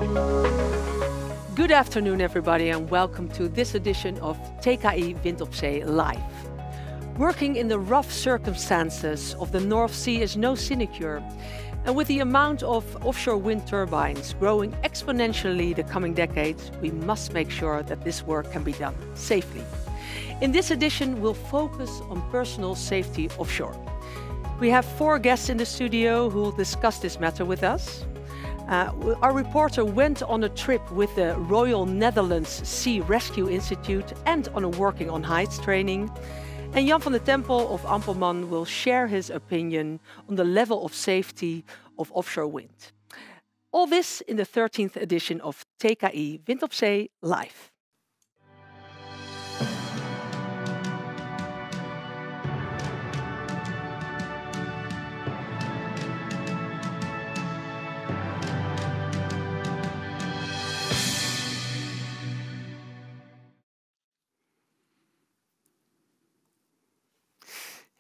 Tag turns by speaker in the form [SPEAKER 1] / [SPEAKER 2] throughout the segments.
[SPEAKER 1] Good afternoon, everybody, and welcome to this edition of TKI Wind op Zee Live. Working in the rough circumstances of the North Sea is no sinecure. And with the amount of offshore wind turbines growing exponentially the coming decades, we must make sure that this work can be done safely. In this edition, we'll focus on personal safety offshore. We have 4 guests in the studio who will discuss this matter with us. Our reporter went on a trip with the Royal Netherlands Sea Rescue Institute and on a working on heights training. And Jan van the Tempel of Ampelmann will share his opinion on the level of safety of offshore wind. All this in the 13th edition of TKI Wind op Zee Live.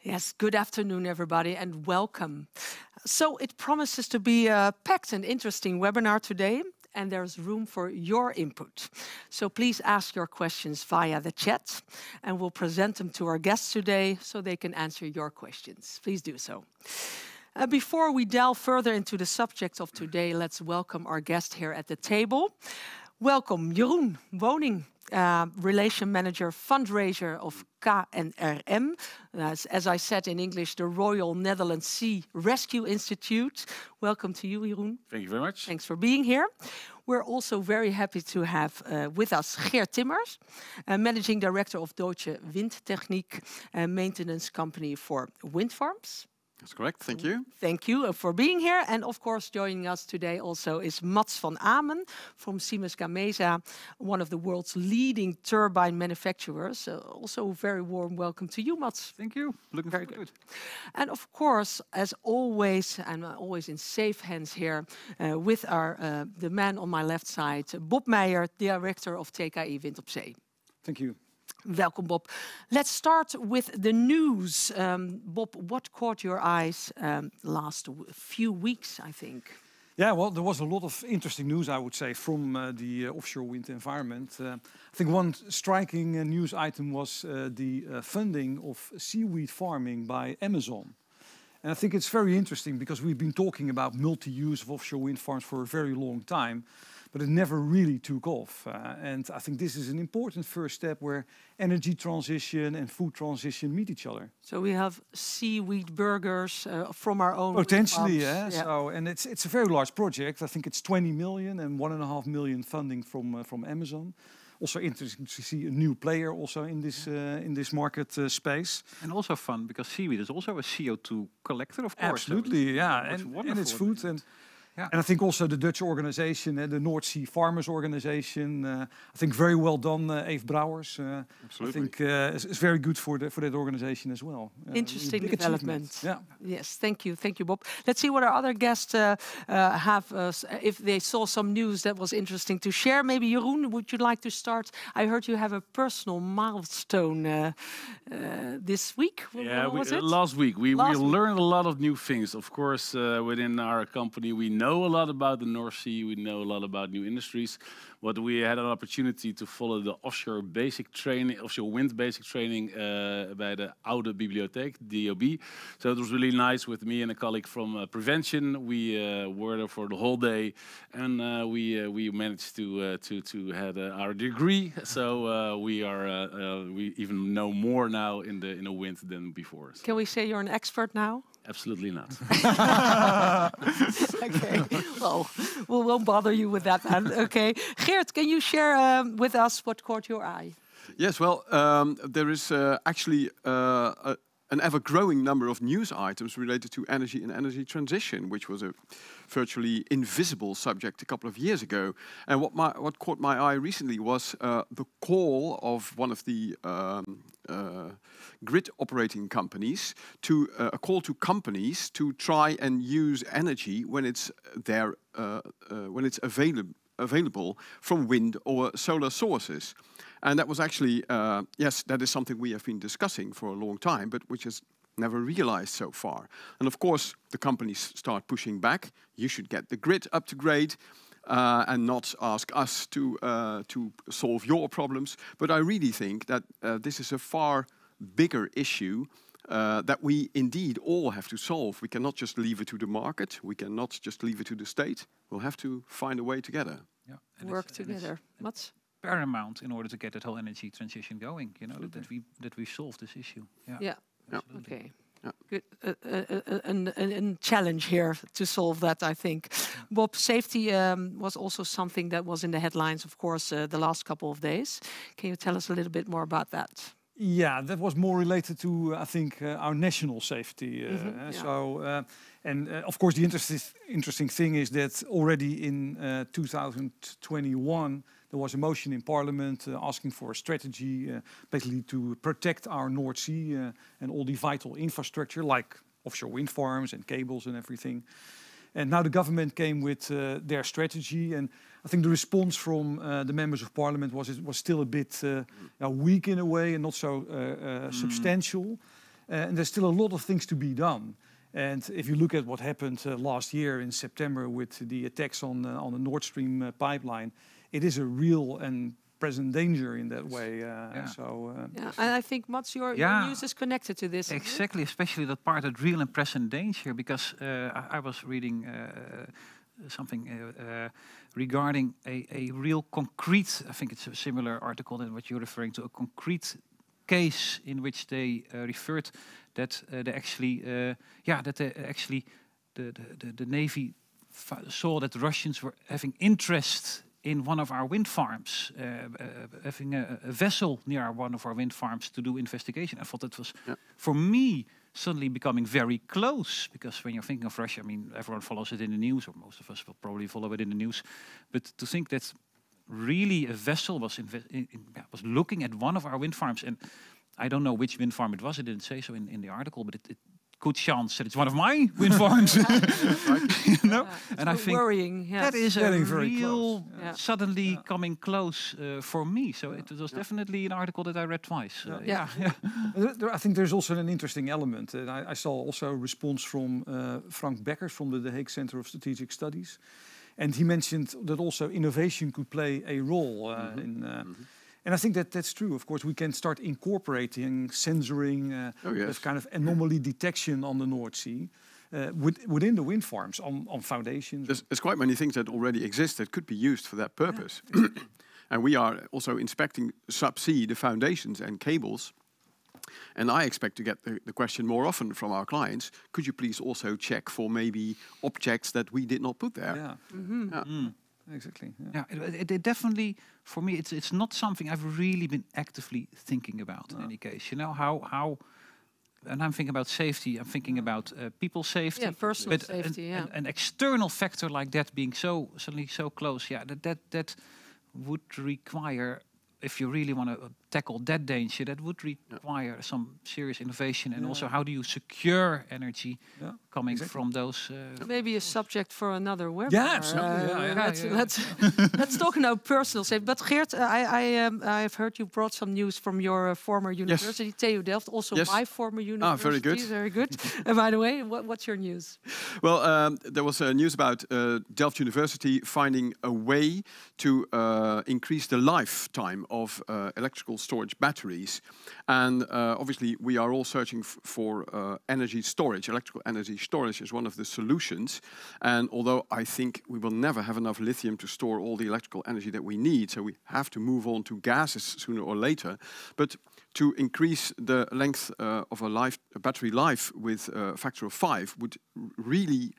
[SPEAKER 1] Yes, good afternoon, everybody, and welcome. So it promises to be a packed and interesting webinar today, and there's room for your input. So please ask your questions via the chat, and we'll present them to our guests today so they can answer your questions. Please do so. Before we delve further into the subject of today, let's welcome our guest here at the table. Welcome, Jeroen Wooning, Relation Manager, Fundraiser of KNRM. As I said in English, the Royal Netherlands Sea Rescue Institute. Welcome to you, Jeroen.
[SPEAKER 2] Thank you very much.
[SPEAKER 1] Thanks for being here. We're also very happy to have with us Geert Timmers, Managing Director of Deutsche Windtechnik, a maintenance company for wind farms.
[SPEAKER 2] That's correct. Thank you.
[SPEAKER 1] Thank you for being here. And of course, joining us today also is Mats van Amen from Siemens Gamesa, one of the world's leading turbine manufacturers. Also, a very warm welcome to you, Mats.
[SPEAKER 2] Thank you. Looking very good.
[SPEAKER 1] And of course, as always, I'm always in safe hands here with the man on my left side, Bob Meijer, Director of TKI Wind op Zee.
[SPEAKER 3] Thank you.
[SPEAKER 1] Welcome, Bob. Let's start with the news. Bob, what caught your eyes last few weeks, I think?
[SPEAKER 3] Yeah, well, there was a lot of interesting news, I would say, from the offshore wind environment. I think one striking news item was the funding of seaweed farming by Amazon. And I think it's very interesting because we've been talking about multi-use of offshore wind farms for a very long time, but it never really took off. And I think this is an important first step where energy transition and food transition meet each other.
[SPEAKER 1] So we have seaweed burgers from our own
[SPEAKER 3] potentially,
[SPEAKER 1] farms.
[SPEAKER 3] Yeah. So, and it's a very large project. I think it's 20 million and 1.5 million funding from Amazon. Also interesting to see a new player also in this market space.
[SPEAKER 2] And also fun because seaweed is also a CO2 collector, of course.
[SPEAKER 3] Absolutely, yeah, and it's food. And I think also the Dutch organization, the North Sea Farmers Organization, I think very well done, Eve Brouwers. I think it's very good for that organization as well.
[SPEAKER 1] Interesting development.
[SPEAKER 3] Yeah.
[SPEAKER 1] Yes, thank you, Bob. Let's see what our other guests have, if they saw some news that was interesting to share. Maybe Jeroen, would you like to start? I heard you have a personal milestone this week.
[SPEAKER 2] Yeah, last week. We learned a lot of new things. Of course, within our company, we know a lot about the North Sea, we know a lot about new industries, but we had an opportunity to follow the offshore wind basic training by the Oude Bibliotheek, DOB. So it was really nice with me and a colleague from Prevention. We were there for the whole day, and we managed to have our degree. So we even know more now in the wind than before. So.
[SPEAKER 1] Can we say you're an expert now?
[SPEAKER 2] Absolutely not.
[SPEAKER 1] Okay, well, we won't bother you with that then. Okay, Geert, can you share with us what caught your eye?
[SPEAKER 4] Yes, well, there is actually an ever-growing number of news items related to energy and energy transition, which was a virtually invisible subject a couple of years ago. And what caught my eye recently was the call of one of the grid operating companies to a call to companies to try and use energy when it's there, when it's available from wind or solar sources. And that was actually, yes, that is something we have been discussing for a long time, but which is never realized so far. And of course, the companies start pushing back. You should get the grid up to grade. and not ask us to solve your problems. But I really think that this is a far bigger issue that we indeed all have to solve. We cannot just leave it to the market. We cannot just leave it to the state. We'll have to find a way together.
[SPEAKER 5] Yeah,
[SPEAKER 1] Work together. What's
[SPEAKER 5] paramount in order to get that whole energy transition going? You know, that we solve this issue.
[SPEAKER 1] Yeah.
[SPEAKER 5] Absolutely.
[SPEAKER 1] Okay.
[SPEAKER 4] Yeah.
[SPEAKER 1] Good. A challenge here to solve that, I think. Bob, safety was also something that was in the headlines, of course, the last couple of days. Can you tell us a little bit more about that?
[SPEAKER 3] Yeah, that was more related to, I think, our national safety. Of course, the interesting thing is that already in 2021, there was a motion in Parliament asking for a strategy, basically to protect our North Sea and all the vital infrastructure, like offshore wind farms and cables and everything. And now the government came with their strategy, and I think the response from the members of Parliament was still a bit weak in a way, and not so substantial. And there's still a lot of things to be done. And if you look at what happened last year in September with the attacks on the Nord Stream pipeline, it is a real and present danger in that way.
[SPEAKER 1] And I think, Mats, your news is connected to this.
[SPEAKER 5] Exactly, especially that part of real and present danger, because I was reading something regarding a real concrete, I think it's a similar article than what you're referring to, a concrete case in which they referred that the Navy saw that the Russians were having interest in one of our wind farms, having a vessel near one of our wind farms to do investigation. I thought that was, for me, suddenly becoming very close, because when you're thinking of Russia, I mean, everyone follows it in the news, or most of us will probably follow it in the news, but to think that really a vessel was looking at one of our wind farms, and I don't know which wind farm it was, it didn't say so in the article, but it good chance that it's one of my wind farms. You know?
[SPEAKER 1] And I think worrying,
[SPEAKER 5] that is a real suddenly coming close for me. So it was definitely an article that I read twice.
[SPEAKER 3] I think there's also an interesting element. I saw also a response from Frank Beckers from the Hague Center of Strategic Studies. And he mentioned that also innovation could play a role and I think that that's true. Of course, we can start incorporating sensoring, kind of anomaly detection on the North Sea within the wind farms on foundations.
[SPEAKER 4] There's quite many things that already exist that could be used for that purpose. And we are also inspecting subsea, the foundations and cables. And I expect to get the question more often from our clients, could you please also check for maybe objects that we did not put there?
[SPEAKER 3] Exactly.
[SPEAKER 5] It definitely, for me, it's not something I've really been actively thinking about in any case. You know, how and I'm thinking about safety, I'm thinking about people's safety.
[SPEAKER 1] Personal safety,
[SPEAKER 5] an external factor like that being suddenly so close, that would require, if you really want to tackle that danger, that would require some serious innovation. And also, how do you secure energy coming from those?
[SPEAKER 1] Maybe a subject for another webinar.
[SPEAKER 3] Yeah, absolutely.
[SPEAKER 1] Let's talk now personal safety. But Geert, I've heard you brought some news from your former university, TU Delft, also my former university.
[SPEAKER 4] Very good.
[SPEAKER 1] Very good. And by the way, what's your news?
[SPEAKER 4] Well, there was news about Delft University finding a way to increase the lifetime of electrical storage batteries. And obviously we are all searching for energy storage. Electrical energy storage is one of the solutions. And although I think we will never have enough lithium to store all the electrical energy that we need, so we have to move on to gases sooner or later. But to increase the length of a battery life with a factor of 5 would really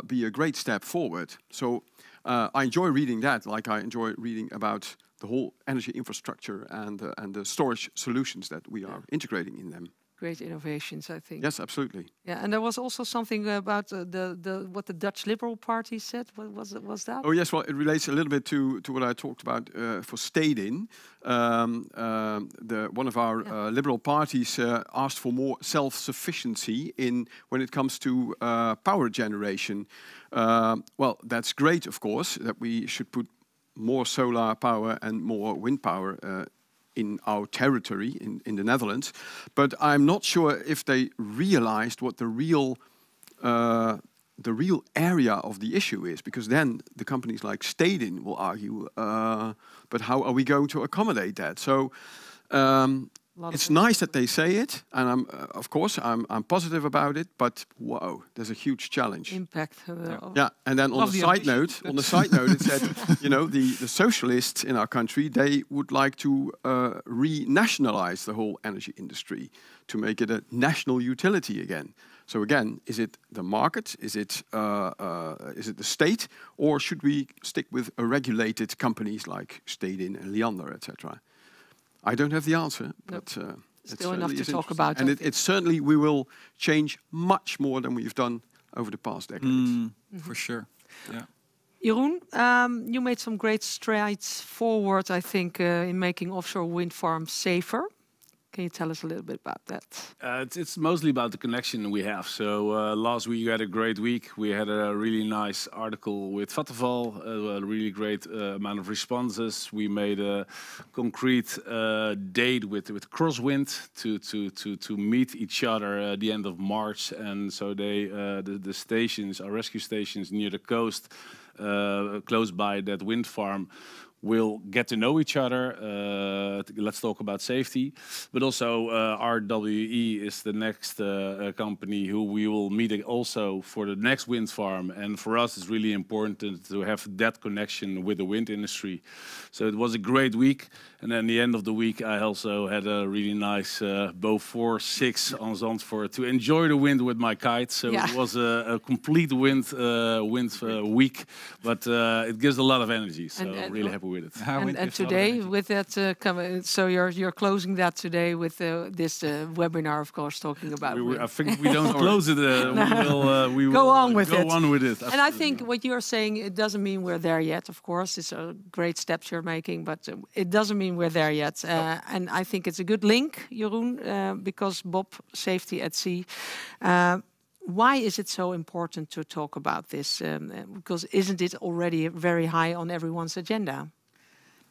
[SPEAKER 4] be a great step forward. So I enjoy reading that, like I enjoy reading about the whole energy infrastructure and the storage solutions that we are integrating in them.
[SPEAKER 1] Great innovations, I think.
[SPEAKER 4] Yes, absolutely.
[SPEAKER 1] Yeah, and there was also something about what the Dutch Liberal Party said. What was that?
[SPEAKER 4] Oh yes, well, it relates a little bit to what I talked about for stay-in. One of our Liberal parties asked for more self-sufficiency when it comes to power generation. Well, that's great, of course, that we should put more solar power and more wind power in our territory in the Netherlands, but I'm not sure if they realized what the real the real area of the issue is, because then the companies like Stedin will argue, but how are we going to accommodate that? So it's nice that they say it, and of course I'm positive about it, but whoa, there's a huge challenge.
[SPEAKER 1] Impact.
[SPEAKER 4] Yeah, and then on the side note, it said, you know, the socialists in our country, they would like to renationalize the whole energy industry to make it a national utility again. So again, is it the market? Is it the state? Or should we stick with regulated companies like Stedin and Liander, etc.? I don't have the answer, but
[SPEAKER 1] still enough to talk about.
[SPEAKER 4] And it certainly, we will change much more than we've done over the past decades.
[SPEAKER 5] For sure. Yeah.
[SPEAKER 1] Jeroen, you made some great strides forward, I think, in making offshore wind farms safer. Can you tell us a little bit about that?
[SPEAKER 2] It's mostly about the connection we have. So last week we had a great week. We had a really nice article with Vattenfall, a really great amount of responses. We made a concrete date with Crosswind to meet each other at the end of March. And so the stations, our rescue stations near the coast, close by that wind farm, will get to know each other. Let's talk about safety. But also RWE is the next company who we will meet also for the next wind farm. And for us, it's really important to have that connection with the wind industry. So it was a great week. And then at the end of the week, I also had a really nice Beaufort 6 on Zandvoort to enjoy the wind with my kite. So it was a complete wind week, but it gives a lot of energy. So I'm really happy with it.
[SPEAKER 1] And today, with that, so you're closing that today with this webinar, of course, talking about.
[SPEAKER 2] I think we don't close it. We will
[SPEAKER 1] go on with
[SPEAKER 2] it.
[SPEAKER 1] And I think what you're saying, it doesn't mean we're there yet. Of course, it's a great steps you're making, but it doesn't mean we're there yet. And I think it's a good link, Jeroen, because Bob, safety at sea. Why is it so important to talk about this? Because isn't it already very high on everyone's agenda?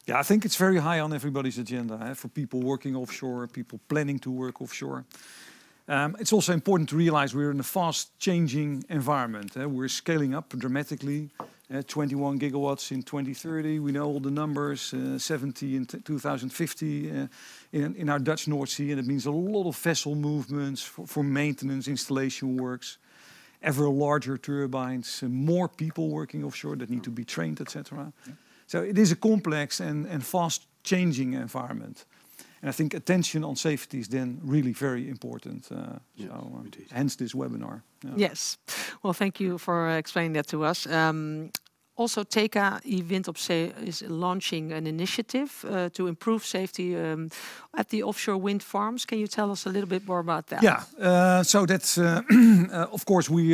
[SPEAKER 3] Yeah, I think it's very high on everybody's agenda for people working offshore, people planning to work offshore. It's also important to realize we're in a fast-changing environment. We're scaling up dramatically. 21 gigawatts in 2030. We know all the numbers. 70 in 2050 in our Dutch North Sea, and it means a lot of vessel movements for maintenance, installation works. Ever larger turbines, more people working offshore that need to be trained, etc. Yeah. So it is a complex and fast-changing environment. And I think attention on safety is then really very important. Hence this webinar. Yeah.
[SPEAKER 1] Yes. Well, thank you for explaining that to us. Also, TKI Wind op Zee is launching an initiative to improve safety at the offshore wind farms. Can you tell us a little bit more about that?
[SPEAKER 3] Yeah. So that's, of course, we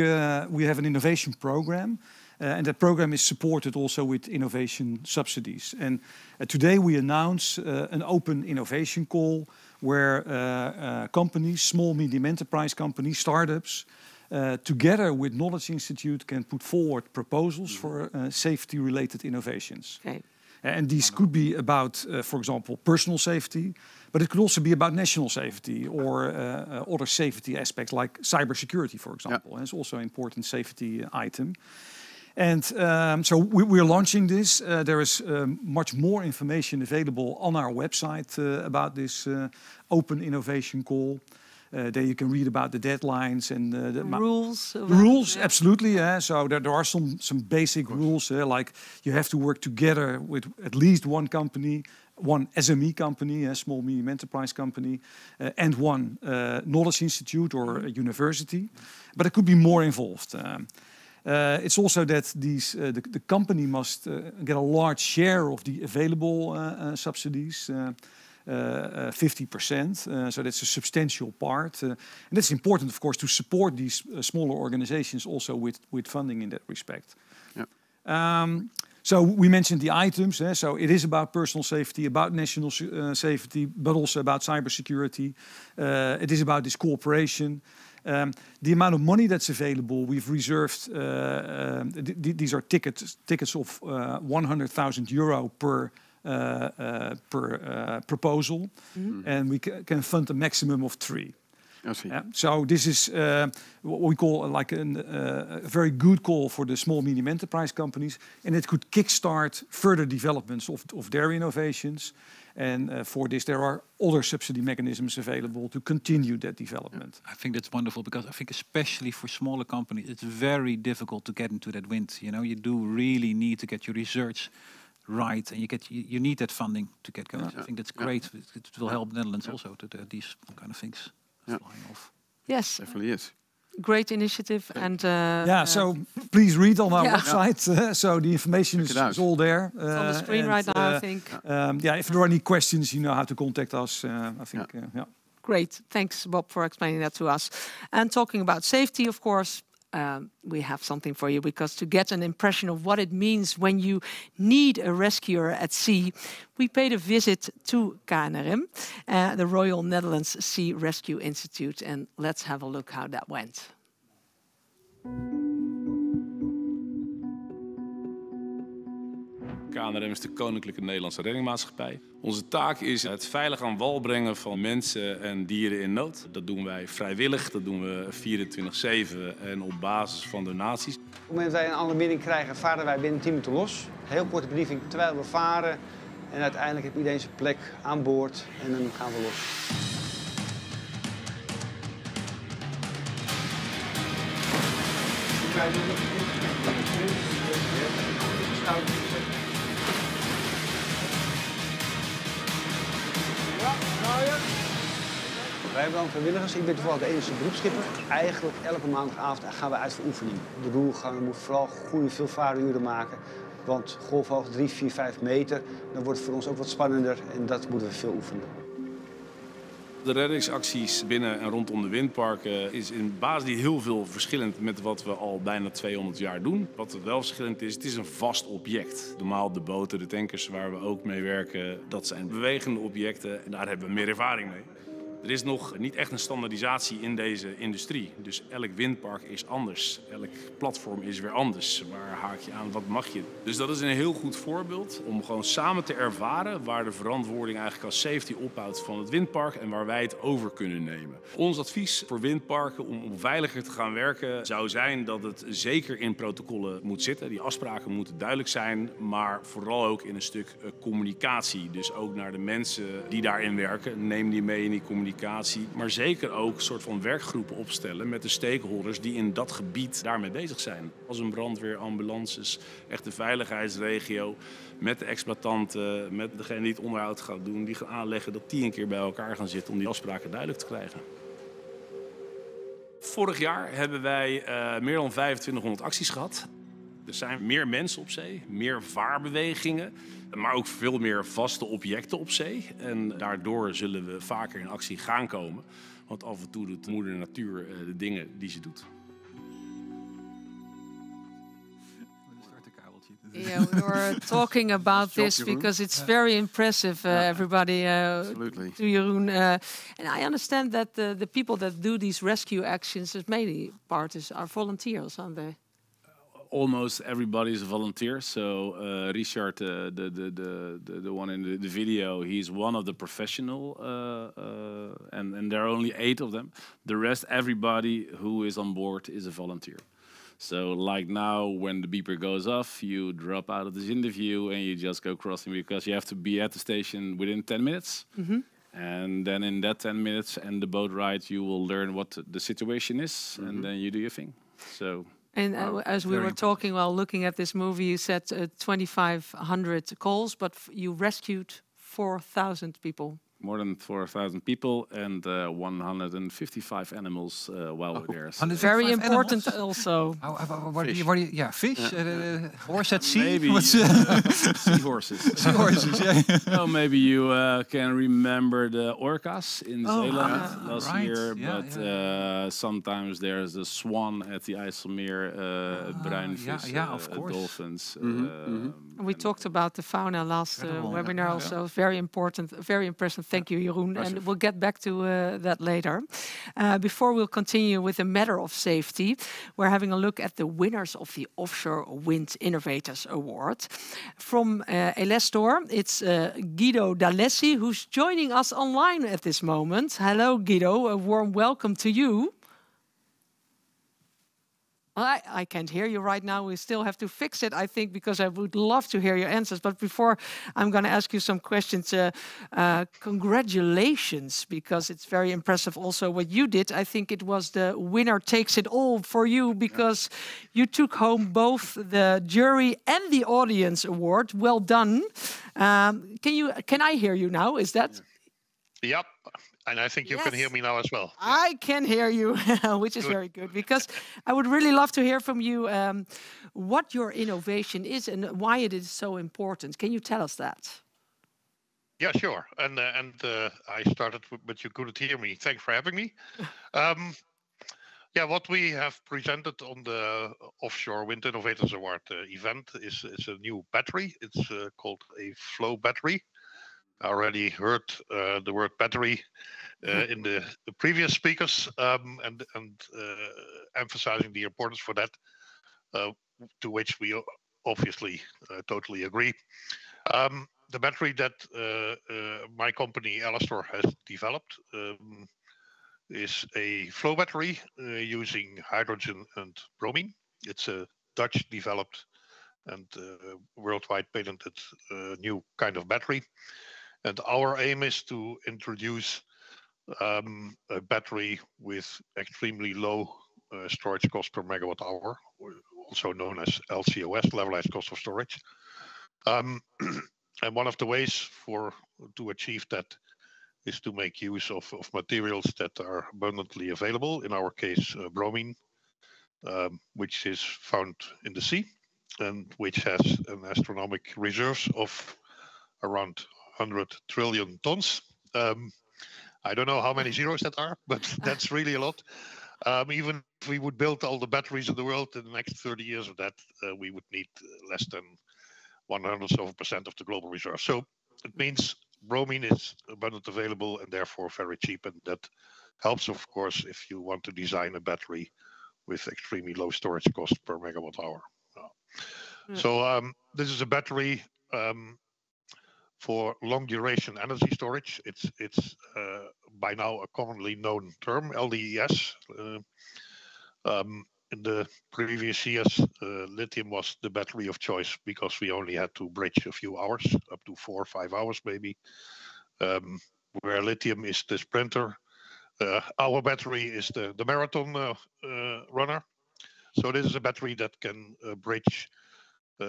[SPEAKER 3] have an innovation program. And that program is supported also with innovation subsidies. And today we announce an open innovation call where companies, small, medium enterprise companies, startups, together with Knowledge Institute can put forward proposals for safety-related innovations.
[SPEAKER 1] Okay.
[SPEAKER 3] And these could be about, for example, personal safety, but it could also be about national safety or other safety aspects like cybersecurity, for example. Yeah. And it's also an important safety item. And so we're launching this. There is much more information available on our website about this open innovation call. There you can read about the deadlines and the
[SPEAKER 1] rules.
[SPEAKER 3] Rules, absolutely. Yeah. So there are some basic rules, like you have to work together with at least one company, one SME company, a small medium enterprise company, and one knowledge institute or a university. But it could be more involved. It's also that the company must get a large share of the available subsidies, 50%. So that's a substantial part. And that's important, of course, to support these smaller organizations also with funding in that respect. Yeah. So we mentioned the items. So it is about personal safety, about national safety, but also about cybersecurity. It is about this cooperation. The amount of money that's available, we've reserved, these are tickets of 100,000 euro per proposal. Mm-hmm. And we can fund a maximum of 3.
[SPEAKER 4] I see.
[SPEAKER 3] So this is what we call like a very good call for the small medium enterprise companies, and it could kickstart further developments of their innovations. And for this, there are other subsidy mechanisms available to continue that development.
[SPEAKER 5] I think that's wonderful, because I think especially for smaller companies, it's very difficult to get into that wind. You know, you do really need to get your research right, and you need that funding to get going. I think that's great. It will help Netherlands also to these kind of things flying off.
[SPEAKER 1] Yes,
[SPEAKER 4] Definitely is.
[SPEAKER 1] great initiative. And
[SPEAKER 3] so please read on our website. So the information is all there.
[SPEAKER 1] It's on the screen right now, I think.
[SPEAKER 3] If there are any questions, you know how to contact us. I think.
[SPEAKER 1] Great. Thanks, Bob, for explaining that to us. And talking about safety, of course, we have something for you, because to get an impression of what it means when you need a rescuer at sea, we paid a visit to KNRM, the Royal Netherlands Sea Rescue Institute, and let's have a look how that went.
[SPEAKER 6] KNRM is de Koninklijke Nederlandse Reddingmaatschappij. Onze taak is het veilig aan wal brengen van mensen en dieren in nood. Dat doen wij vrijwillig, dat doen we 24/7 en op basis van donaties.
[SPEAKER 7] Op het moment dat wij een alarmering krijgen, varen wij binnen 10 minuten los. Heel korte briefing terwijl we varen. En uiteindelijk heeft iedereen zijn plek aan boord en dan gaan we los. Wij hebben dan vrijwilligers. Ik ben toevallig de enige beroepsschipper. Eigenlijk elke maandagavond gaan we uit voor oefening. De roergang moet vooral goede veel vaaruren maken. Want golfhoogte 3, 4, 5 meter, dan wordt het voor ons ook wat spannender. En dat moeten we veel oefenen.
[SPEAKER 6] De reddingsacties binnen en rondom de windparken is in basis niet heel veel verschillend met wat we al bijna 200 jaar doen. Wat wel verschillend is, het is een vast object. Normaal de boten, de tankers waar we ook mee werken, dat zijn bewegende objecten en daar hebben we meer ervaring mee. Er is nog niet echt een standaardisatie in deze industrie. Dus elk windpark is anders. Elk platform is weer anders. Waar haak je aan, wat mag je? Dus dat is een heel goed voorbeeld om gewoon samen te ervaren waar de verantwoording eigenlijk als safety ophoudt van het windpark en waar wij het over kunnen nemen. Ons advies voor windparken om veiliger te gaan werken zou zijn dat het zeker in protocollen moet zitten. Die afspraken moeten duidelijk zijn, maar vooral ook in een stuk communicatie. Dus ook naar de mensen die daarin werken. Neem die mee in die communicatie. Maar zeker ook een soort van werkgroepen opstellen met de stakeholders die in dat gebied daarmee bezig zijn. Als een brandweer, ambulances, echt de veiligheidsregio, met de exploitanten, met degene die het onderhoud gaat doen, die gaan aanleggen, dat die een keer bij elkaar gaan zitten om die afspraken duidelijk te krijgen. Vorig jaar hebben wij meer dan 2500 acties gehad. Er zijn meer mensen op zee, meer vaarbewegingen, maar ook veel meer vaste objecten op zee. En daardoor zullen we vaker in actie gaan komen. Want af en toe doet moeder natuur de dingen die ze doet.
[SPEAKER 1] Yeah, we were talking about this because it's very impressive, everybody.
[SPEAKER 4] Absolutely.
[SPEAKER 1] To Jeroen. And I understand that the people that do these rescue actions, is mainly are volunteers, aren't they?
[SPEAKER 6] Almost everybody is a volunteer. So Richard, the one in the video, he's one of the professional, and there are only 8 of them. The rest, everybody who is on board is a volunteer. So like now, when the beeper goes off, you drop out of this interview and you just go crossing because you have to be at the station within 10 minutes. Mm-hmm. And then in that 10 minutes and the boat ride, you will learn what the situation is, and then you do your thing. So.
[SPEAKER 1] And as we were talking while looking at this movie, you said 2,500 calls, but you rescued 4,000 people.
[SPEAKER 6] More than 4,000 people and 155 animals while we're there. So.
[SPEAKER 1] Very important also.
[SPEAKER 5] Fish? Horse at sea?
[SPEAKER 6] Maybe. Seahorses.
[SPEAKER 5] Seahorses, yeah.
[SPEAKER 6] Oh, maybe you can remember the orcas in Zeeland last year. But sometimes there's a swan at the IJsselmeer, bruinvis,
[SPEAKER 5] of course.
[SPEAKER 6] dolphins.
[SPEAKER 1] We talked about the fauna last webinar also. Very important, very impressive. Thank you, Jeroen. And we'll get back to that later. Before we'll continue with the matter of safety, we're having a look at the winners of the Offshore Wind Innovators Award. From Elestor, it's Guido Dalessi, who's joining us online at this moment. Hello, Guido. A warm welcome to you. I can't hear you right now. We still have to fix it, I think, because I would love to hear your answers. But before I'm going to ask you some questions, congratulations, because it's very impressive also what you did. I think it was the winner takes it all for you, because you took home both the jury and the audience award. Well done. Can I hear you now? Is that?
[SPEAKER 8] Yep. And I think you can hear me now as well.
[SPEAKER 1] I can hear you, which is very good, because I would really love to hear from you what your innovation is and why it is so important. Can you tell us that?
[SPEAKER 8] Yeah, sure. And I started, but you couldn't hear me. Thanks for having me. Yeah, what we have presented on the Offshore Wind Innovators Award event is a new battery. It's called a flow battery. I already heard the word battery in the previous speakers, and emphasizing the importance for that, to which we obviously totally agree. The battery that my company Elestor has developed is a flow battery using hydrogen and bromine. It's a Dutch developed and worldwide patented new kind of battery. And our aim is to introduce a battery with extremely low storage cost per megawatt hour, also known as LCOS, levelized cost of storage. And one of the ways to achieve that is to make use of materials that are abundantly available. In our case, bromine, which is found in the sea and which has an astronomical reserves of around 100 trillion tons. I don't know how many zeros that are, but that's really a lot. Even if we would build all the batteries in the world in the next 30 years of that, we would need less than 100% of the global reserve. So it means bromine is abundantly available and therefore very cheap. And that helps, of course, if you want to design a battery with extremely low storage cost per megawatt hour. So this is a battery for long duration energy storage. It's by now a commonly known term, LDES. In the previous years, lithium was the battery of choice because we only had to bridge a few hours, up to 4 or 5 hours maybe, where lithium is the sprinter. Our battery is the marathon runner. So this is a battery that can bridge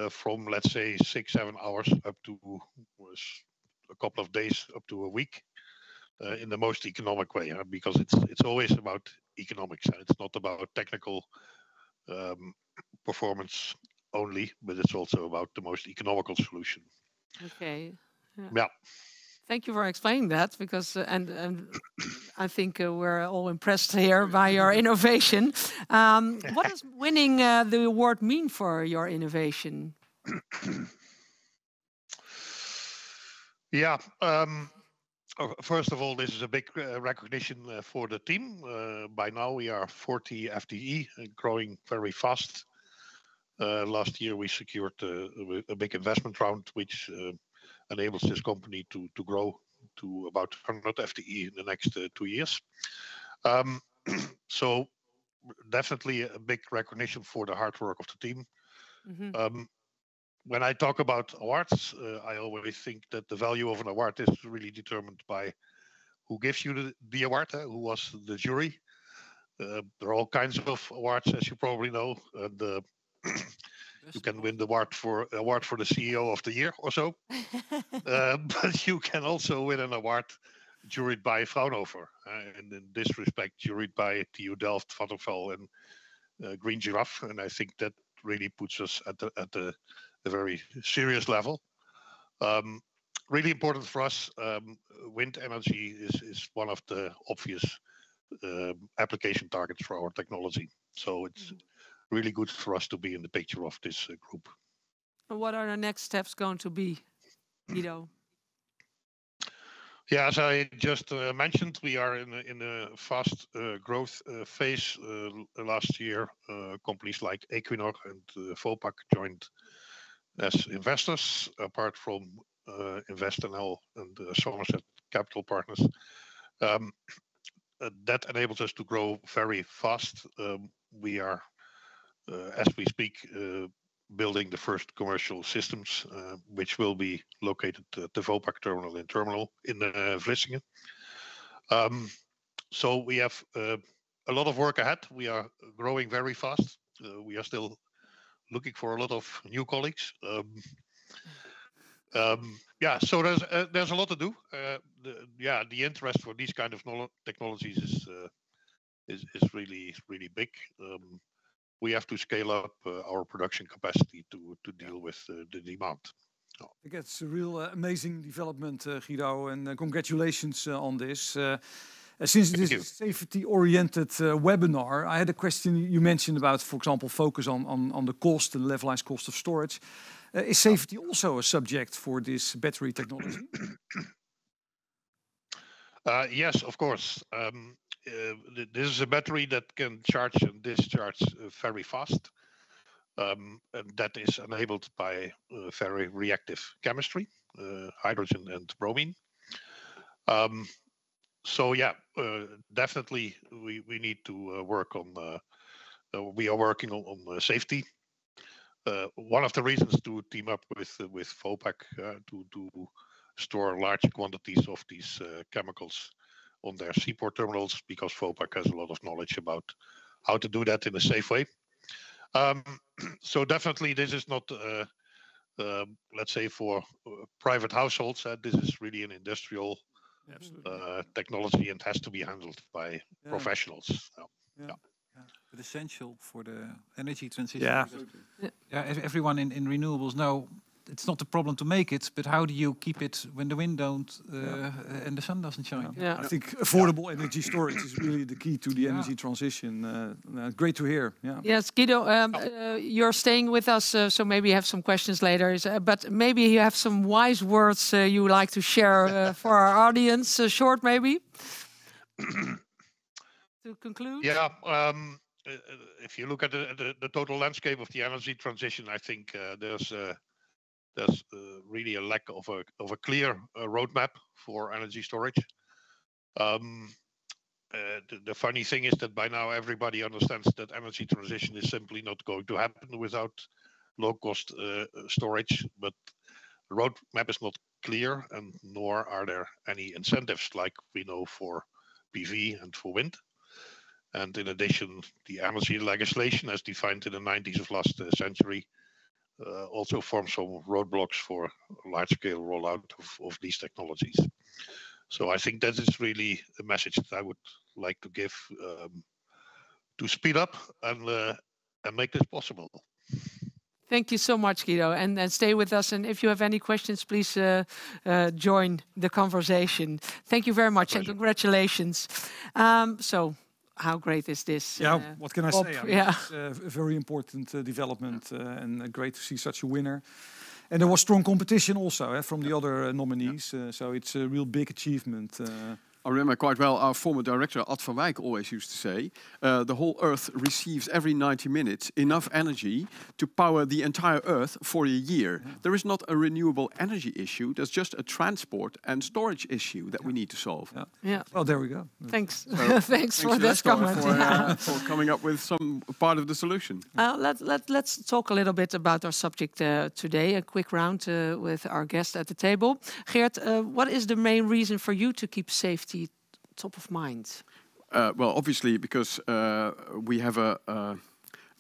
[SPEAKER 8] from, let's say, 6-7 hours up to a couple of days, up to a week, in the most economic way, because it's always about economics and it's not about technical performance only, but it's also about the most economical solution.
[SPEAKER 1] Okay.
[SPEAKER 8] Yeah.
[SPEAKER 1] Thank you for explaining that, because and I think we're all impressed here by your innovation. What does winning the award mean for your innovation?
[SPEAKER 8] Yeah. First of all, this is a big recognition for the team. By now, we are 40 FTE and growing very fast. Last year, we secured a big investment round, which enables this company to grow to about 100 FTE in the next 2 years. So definitely a big recognition for the hard work of the team. When I talk about awards, I always think that the value of an award is really determined by who gives you the award, who was the jury. There are all kinds of awards, as you probably know. And you can win the award for the CEO of the year or so. But you can also win an award juried by Fraunhofer. And in this respect, juried by TU Delft, Vattenfall, and Green Giraffe. And I think that really puts us at a very serious level. Really important for us. Wind energy is one of the obvious application targets for our technology. So it's really good for us to be in the picture of this group.
[SPEAKER 1] What are the next steps going to be, Guido?
[SPEAKER 8] Yeah, as I just mentioned, we are in a fast growth phase. Last year, companies like Equinor and Vopak joined as investors, apart from InvestNL and Somerset Capital Partners. That enables us to grow very fast. We are, as we speak, building the first commercial systems, which will be located at the Vopak terminal in Vlissingen. So we have a lot of work ahead. We are growing very fast. We are still looking for a lot of new colleagues. Yeah, so there's a lot to do. The interest for these kind of technologies is really big. We have to scale up our production capacity to deal with the demand.
[SPEAKER 3] I think it's a real amazing development, Guido, and congratulations on this. Since this is a safety-oriented webinar, I had a question you mentioned about, for example, focus on the cost and levelized cost of storage. Is safety also a subject for this battery technology?
[SPEAKER 8] Yes, of course. This is a battery that can charge and discharge very fast. And that is enabled by very reactive chemistry, hydrogen and bromine. So yeah, definitely we need to work on. We are working on safety. One of the reasons to team up with Vopak to store large quantities of these chemicals on their seaport terminals, because Vopak has a lot of knowledge about how to do that in a safe way. So definitely this is not, let's say, for private households. This is really an industrial technology and has to be handled by professionals.
[SPEAKER 5] But essential for the energy transition. Everyone in renewables know it's not a problem to make it, but how do you keep it when the wind don't and the sun doesn't shine?
[SPEAKER 3] I think affordable energy storage is really the key to the energy transition. Great to hear.
[SPEAKER 1] Yes, Guido, you're staying with us, so maybe you have some questions later. But maybe you have some wise words you would like to share for our audience, short maybe, to conclude.
[SPEAKER 8] Yeah. If you look at the total landscape of the energy transition, I think there's really a lack of a clear roadmap for energy storage. The funny thing is that by now everybody understands that energy transition is simply not going to happen without low-cost storage. But the roadmap is not clear, and nor are there any incentives like we know for PV and for wind. And in addition, the energy legislation, as defined in the 90s of last century, also forms some roadblocks for large-scale rollout of these technologies. So I think that is really a message that I would like to give, to speed up and make this possible.
[SPEAKER 1] Thank you so much, Guido, and stay with us. And if you have any questions, please join the conversation. Thank you very much, and congratulations. So, how great is this?
[SPEAKER 3] What can I say? I mean, it's a very important development, and great to see such a winner. And there was strong competition also from the other nominees, so it's a real big achievement.
[SPEAKER 4] I remember quite well our former director, Ad van Wijk, always used to say, the whole Earth receives every 90 minutes enough energy to power the entire Earth for a year. There is not a renewable energy issue, there's just a transport and storage issue that we need to solve.
[SPEAKER 3] Well, there we go.
[SPEAKER 1] Thanks. Thanks for this comment.
[SPEAKER 4] For coming up with some part of the solution.
[SPEAKER 1] Let's talk a little bit about our subject today, a quick round with our guest at the table. Geert, what is the main reason for you to keep safety top of mind?
[SPEAKER 4] Well, obviously, because we have a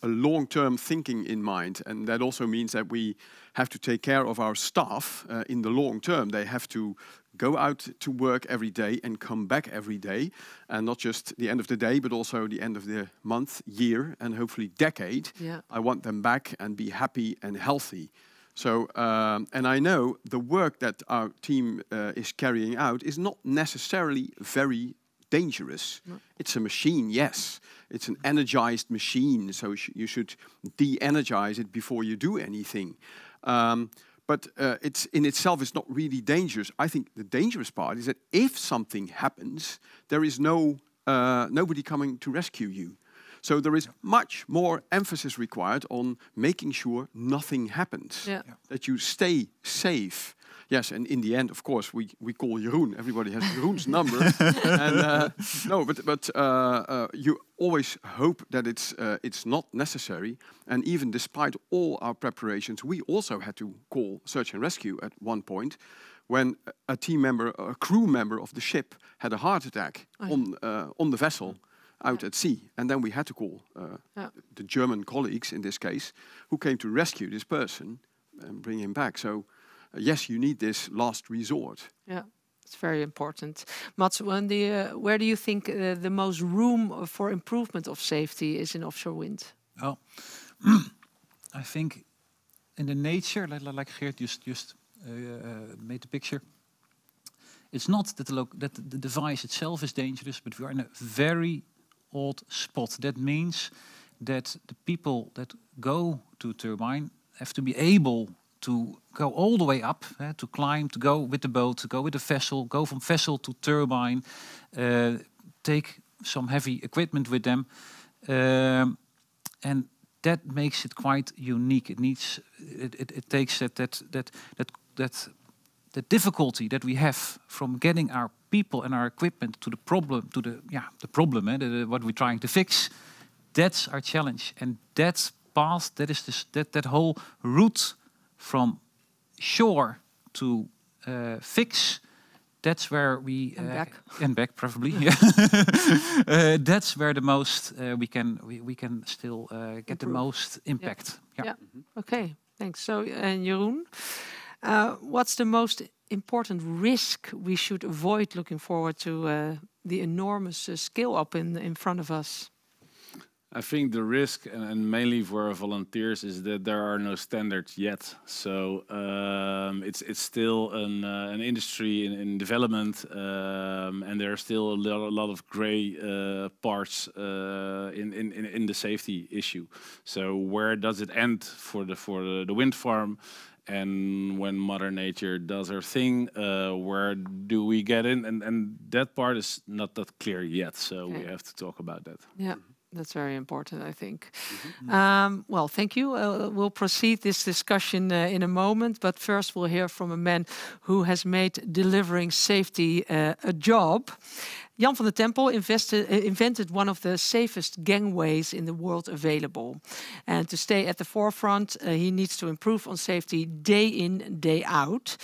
[SPEAKER 4] long-term thinking in mind, and that also means that we have to take care of our staff in the long term. They have to go out to work every day and come back every day, and not just the end of the day, but also the end of the month, year, and hopefully decade. I want them back and be happy and healthy. So, and I know the work that our team is carrying out is not necessarily very dangerous. It's a machine, yes. It's an energized machine, so you should de-energize it before you do anything. But it's in itself is not really dangerous. I think the dangerous part is that if something happens, there is nobody coming to rescue you. So there is much more emphasis required on making sure nothing happens, that you stay safe. Yes, and in the end, of course, we call Jeroen. Everybody has Jeroen's number. And but you always hope that it's not necessary. And even despite all our preparations, we also had to call search and rescue at one point, when a team member, a crew member of the ship, had a heart attack on the vessel out at sea. And then we had to call the German colleagues, in this case, who came to rescue this person and bring him back. So yes, you need this last resort.
[SPEAKER 1] Yeah, it's very important. Mats, where do you think the most room for improvement of safety is in offshore wind?
[SPEAKER 5] Well, I think in the nature, like Geert just made the picture, it's not that the device itself is dangerous, but we are in a very odd spot. That means that the people that go to turbine have to be able to go all the way up, to climb, to go with the boat, to go with the vessel, go from vessel to turbine, take some heavy equipment with them, and that makes it quite unique. It takes that difficulty that we have from getting our people and our equipment to the problem, what we're trying to fix. That's our challenge, and that path, that whole route from shore to fix. That's where we and back probably. That's where the most we can still get the most impact.
[SPEAKER 1] Yeah. Okay. Thanks. So, and Jeroen, what's the most important risk we should avoid looking forward to the enormous scale up in front of us?
[SPEAKER 2] I think the risk, and mainly for volunteers, is that there are no standards yet. So it's still an industry in development, and there are still a lot of gray parts in the safety issue. So where does it end for the wind farm? And when Mother Nature does her thing, where do we get in? And that part is not that clear yet. So we have to talk about that.
[SPEAKER 1] Yeah. That's very important, I think. Well, thank you. We'll proceed this discussion in a moment, but first we'll hear from a man who has made delivering safety a job. Jan van de Tempel invented one of the safest gangways in the world available. And to stay at the forefront, he needs to improve on safety day in, day out.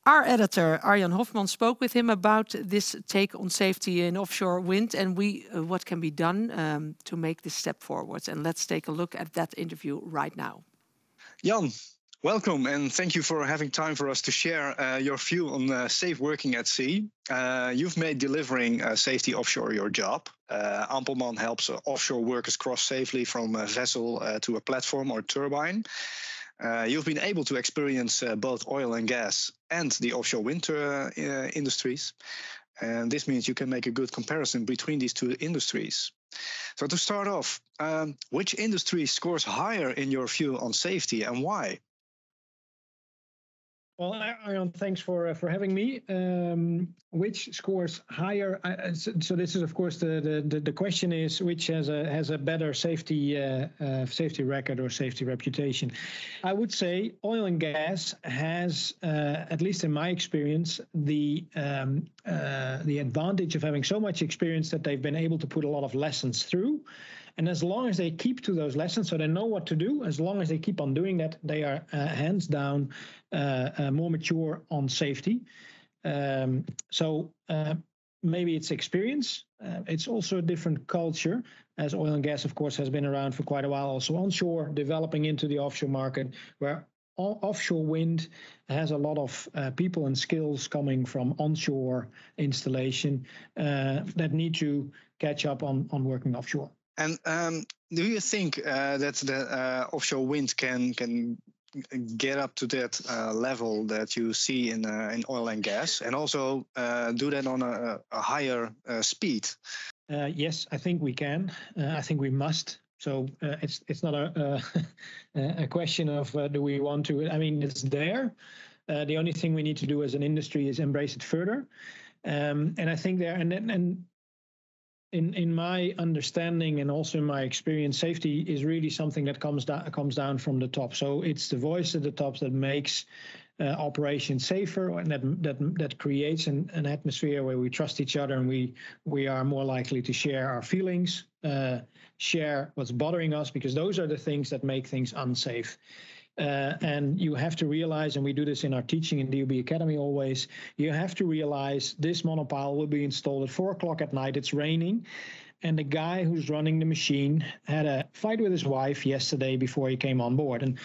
[SPEAKER 1] Our editor, Arjan Hofman, spoke with him about this take on safety in offshore wind and what can be done to make this step forward. And let's take a look at that interview right now.
[SPEAKER 9] Jan, welcome and thank you for having time for us to share your view on safe working at sea. You've made delivering safety offshore your job. Ampelmann helps offshore workers cross safely from a vessel to a platform or turbine. You've been able to experience both oil and gas and the offshore wind industries. And this means you can make a good comparison between these two industries. So to start off, which industry scores higher in your view on safety and why?
[SPEAKER 10] Well, Arjan, thanks for having me. Which scores higher? So this is, of course, the question is which has a better safety record or safety reputation. I would say oil and gas has, at least in my experience, the advantage of having so much experience that they've been able to put a lot of lessons through. And as long as they keep to those lessons, so they know what to do, as long as they keep on doing that, they are hands down more mature on safety. So maybe it's experience. It's also a different culture, as oil and gas, of course, has been around for quite a while, also onshore, developing into the offshore market, where offshore wind has a lot of people and skills coming from onshore installation that need to catch up on working offshore.
[SPEAKER 9] And do you think that the offshore wind can get up to that level that you see in oil and gas, and also do that on a higher speed?
[SPEAKER 10] Yes, I think we can. I think we must. So it's not a question of do we want to. I mean, it's there. The only thing we need to do as an industry is embrace it further. And I think there, and in my understanding and also in my experience, safety is really something that comes down from the top. So it's the voice at the top that makes operations safer, and that creates an atmosphere where we trust each other, and we are more likely to share our feelings, share what's bothering us, because those are the things that make things unsafe. And you have to realize, and we do this in our teaching in DOB Academy always, you have to realize this monopile will be installed at 4 o'clock at night, it's raining, and the guy who's running the machine had a fight with his wife yesterday before he came on board. And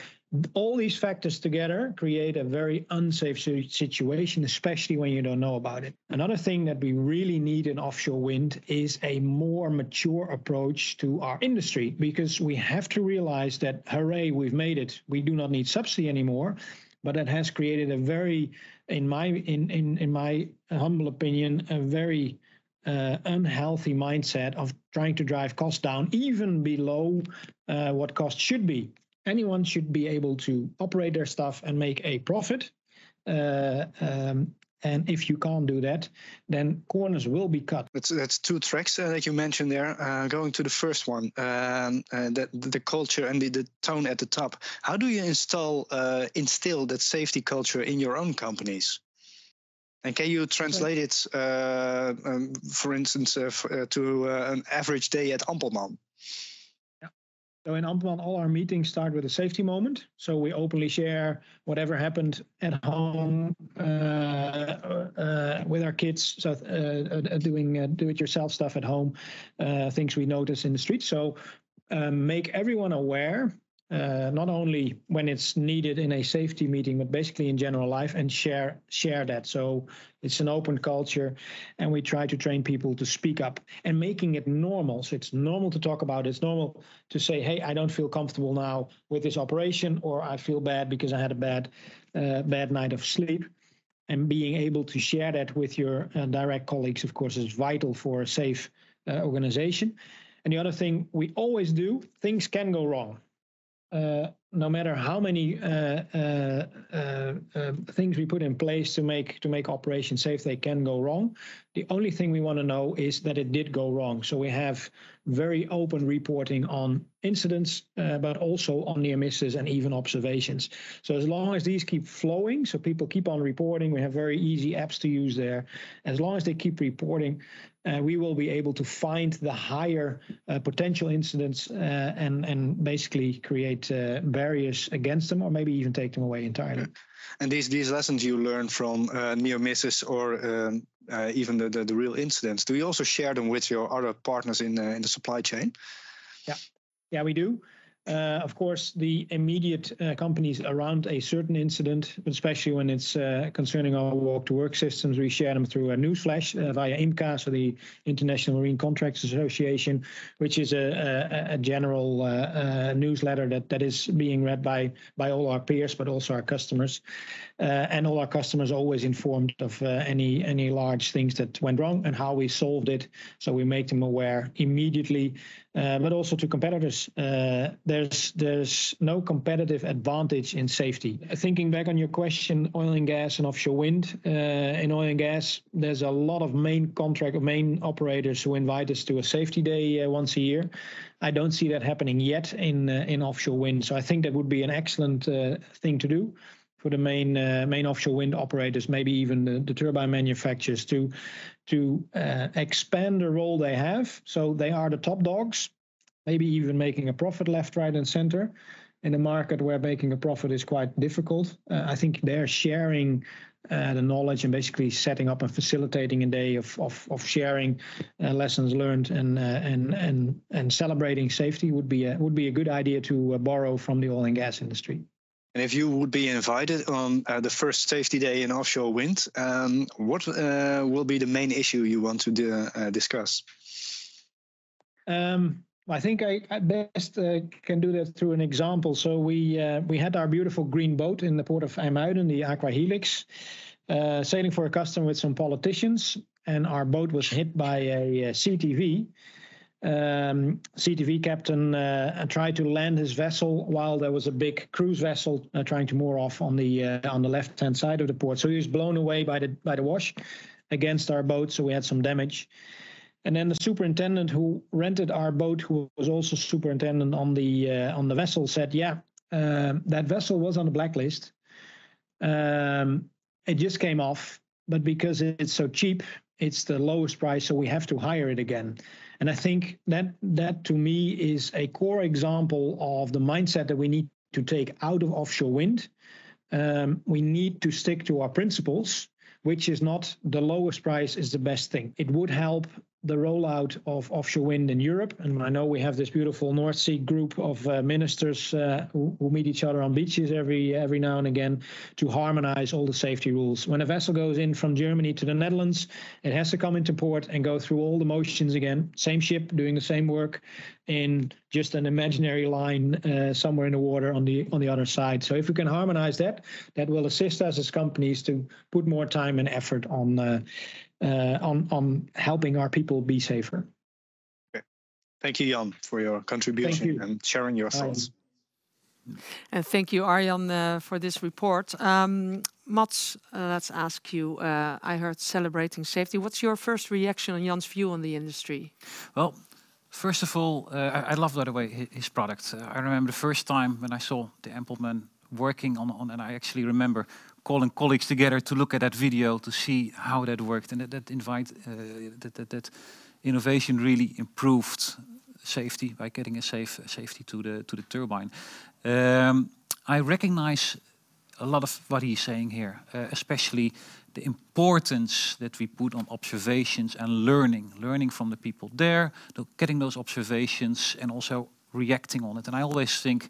[SPEAKER 10] all these factors together create a very unsafe situation, especially when you don't know about it. Another thing that we really need in offshore wind is a more mature approach to our industry, because we have to realize that, hooray, we've made it. We do not need subsidy anymore, but it has created a very, in my humble opinion, a very unhealthy mindset of trying to drive costs down, even below what costs should be. Anyone should be able to operate their stuff and make a profit. And if you can't do that, then corners will be cut.
[SPEAKER 9] That's 2 tracks that you mentioned there. Going to the first one, the culture and the tone at the top. How do you instill that safety culture in your own companies? And can you translate it, for instance, to an average day at Ampelmann?
[SPEAKER 10] So in Ampelmann, all our meetings start with a safety moment. So we openly share whatever happened at home with our kids, so doing do-it-yourself stuff at home, things we notice in the street. So make everyone aware, not only when it's needed in a safety meeting, but basically in general life, and share that. So it's an open culture, and we try to train people to speak up and making it normal. So it's normal to talk about it. It's normal to say, hey, I don't feel comfortable now with this operation, or I feel bad because I had a bad night of sleep. And being able to share that with your direct colleagues, of course, is vital for a safe organization. And the other thing we always do, things can go wrong. No matter how many things we put in place to make operations safe, they can go wrong. The only thing we want to know is that it did go wrong. So we have very open reporting on incidents, but also on near misses and even observations. So as long as these keep flowing, so people keep on reporting, we have very easy apps to use there. As long as they keep reporting, we will be able to find the higher potential incidents and basically create barriers against them, or maybe even take them away entirely.
[SPEAKER 9] And these lessons you learn from near misses or even the real incidents, do you also share them with your other partners in the supply chain?
[SPEAKER 10] Yeah, we do. Of course, the immediate companies around a certain incident, especially when it's concerning our walk-to-work systems, we share them through a newsflash via IMCA, so the International Marine Contracts Association, which is a general newsletter that is being read by all our peers, but also our customers. And all our customers are always informed of any large things that went wrong and how we solved it. So we make them aware immediately, but also to competitors. There's no competitive advantage in safety. Thinking back on your question, oil and gas and offshore wind. In oil and gas, there's a lot of main operators who invite us to a safety day once a year. I don't see that happening yet in offshore wind. So I think that would be an excellent thing to do for the main offshore wind operators, maybe even the turbine manufacturers, to expand the role they have. So they are the top dogs, maybe even making a profit left, right, and center in a market where making a profit is quite difficult. I think they're sharing the knowledge and basically setting up and facilitating a day of sharing lessons learned and celebrating safety would be a good idea to borrow from the oil and gas industry.
[SPEAKER 9] And if you would be invited on the first safety day in offshore wind, what will be the main issue you want to discuss?
[SPEAKER 10] I think I best can do that through an example. So we had our beautiful green boat in the port of IJmuiden, the Aqua Helix, sailing for a customer with some politicians, and our boat was hit by a CTV. CTV captain tried to land his vessel while there was a big cruise vessel trying to moor off on the left-hand side of the port. So he was blown away by the wash against our boat, so we had some damage. And then the superintendent who rented our boat, who was also superintendent on the vessel, said, "Yeah, that vessel was on the blacklist. It just came off, but because it's so cheap, it's the lowest price, so we have to hire it again." And I think that to me is a core example of the mindset that we need to take out of offshore wind. We need to stick to our principles, which is not the lowest price is the best thing. It would help the rollout of offshore wind in Europe. And I know we have this beautiful North Sea group of ministers who meet each other on beaches every now and again to harmonize all the safety rules. When a vessel goes in from Germany to the Netherlands, it has to come into port and go through all the motions again. Same ship doing the same work in just an imaginary line somewhere in the water on the other side. So if we can harmonize that, that will assist us as companies to put more time and effort on helping our people be safer.
[SPEAKER 9] Okay. Thank you, Jan, for your contribution and sharing your thoughts.
[SPEAKER 1] And thank you, Arjan, for this report. Mats, let's ask you. I heard celebrating safety. What's your first reaction on Jan's view on the industry?
[SPEAKER 5] Well, first of all, I love, by the way, his product. I remember the first time when I saw the Ampelmann working on, and I actually remember calling colleagues together to look at that video to see how that worked, and that innovation really improved safety by getting a safety to the turbine. I recognize a lot of what he's saying here, especially the importance that we put on observations and learning from the people there, getting those observations and also reacting on it. And I always think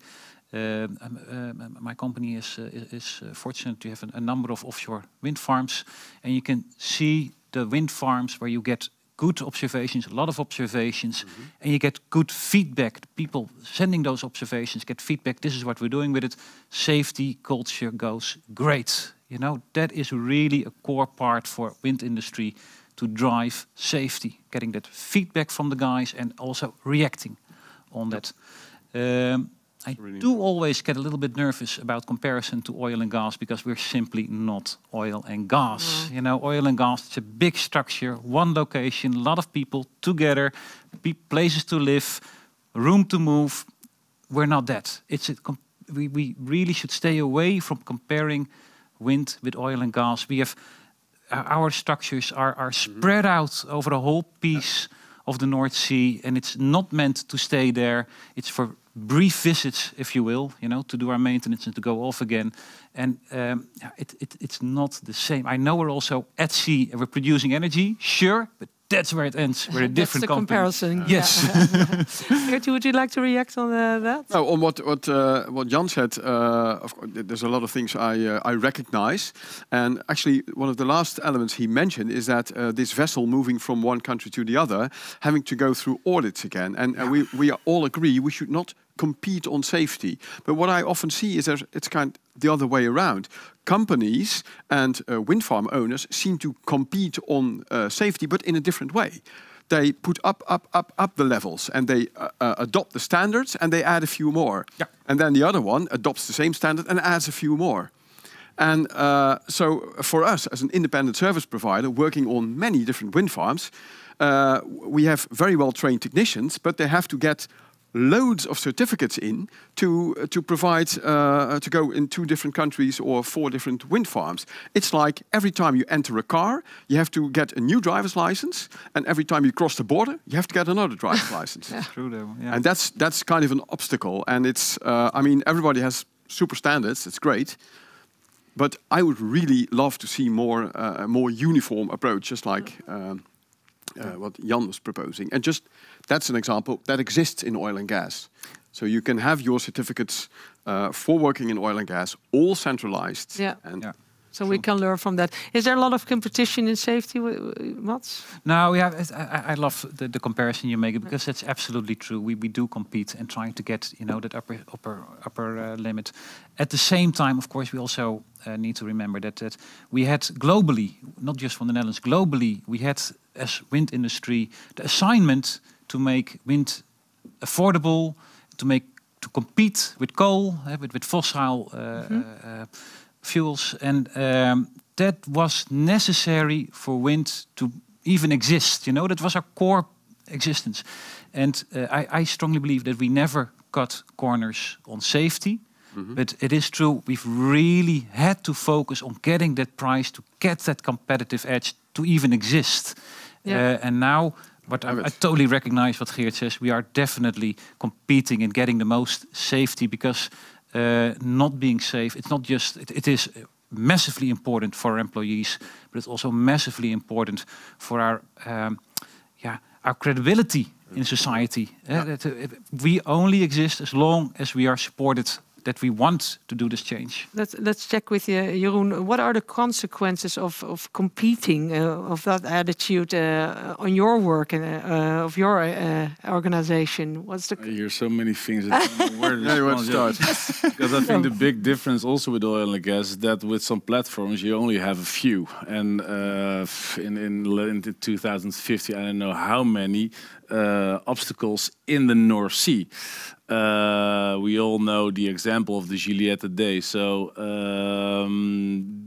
[SPEAKER 5] my company is fortunate to have a number of offshore wind farms, and you can see the wind farms where you get good observations, a lot of observations, and you get good feedback. The people sending those observations get feedback. This is what we're doing with it. Safety culture goes great. You know, that is really a core part for wind industry to drive safety, getting that feedback from the guys and also reacting on that. I do always get a little bit nervous about comparison to oil and gas because we're simply not oil and gas. You know, oil and gas, it's a big structure, one location, a lot of people together, places to live, room to move. We're not that. We really should stay away from comparing wind with oil and gas. We have our structures are spread out over the whole piece of the North Sea, and it's not meant to stay there. It's for brief visits, if you will, you know, to do our maintenance and to go off again. And it's not the same. I know we're also at sea and we're producing energy, sure, but that's where it ends. We're a different company.
[SPEAKER 1] That's the comparison.
[SPEAKER 5] Yes.
[SPEAKER 1] Geert, would you like to react on that?
[SPEAKER 4] No, on what Jan said, of course, there's a lot of things I recognize. And actually, one of the last elements he mentioned is that this vessel moving from one country to the other, having to go through audits again. And we all agree we should not compete on safety. But what I often see is it's kind of the other way around. Companies and wind farm owners seem to compete on safety, but in a different way. They put up the levels, and they adopt the standards, and they add a few more. Yeah. And then the other one adopts the same standard and adds a few more. And so for us, as an independent service provider working on many different wind farms, we have very well-trained technicians, but they have to get loads of certificates in to provide to go in 2 different countries or 4 different wind farms. It's like every time you enter a car, you have to get a new driver's license, and every time you cross the border, you have to get another driver's license.
[SPEAKER 5] True, though. Yeah.
[SPEAKER 4] And that's kind of an obstacle. And it's I mean, everybody has super standards. It's great, but I would really love to see a more uniform approach, just like what Jan was proposing. And just that's an example that exists in oil and gas. So you can have your certificates for working in oil and gas all centralized.
[SPEAKER 1] Yeah. So we can learn from that. Is there a lot of competition in safety, Mats?
[SPEAKER 5] No, yeah, I love the comparison you make because that's absolutely true. We do compete and trying to get that upper limit. At the same time, of course, we also need to remember that we had globally, not just from the Netherlands, globally, we had as wind industry the assignment to make wind affordable, to compete with coal, with fossil fuels, and that was necessary for wind to even exist. You know, that was our core existence. And I strongly believe that we never cut corners on safety. But it is true, we've really had to focus on getting that price, to get that competitive edge, to even exist. And now, I totally recognize what Geert says, we are definitely competing and getting the most safety, because not being safe, it's not just, it is massively important for our employees, but it's also massively important for our credibility in society. We only exist as long as we are supported, that we want to do this change.
[SPEAKER 1] Let's check with you, Jeroen. What are the consequences of competing, of that attitude on your work and of your organization? What's the?
[SPEAKER 2] I hear so many things. I don't know where to start. Because I think the big difference also with oil and gas is that with some platforms you only have a few, and in 2050 I don't know how many obstacles in the North Sea. We all know the example of the Juliette Day. So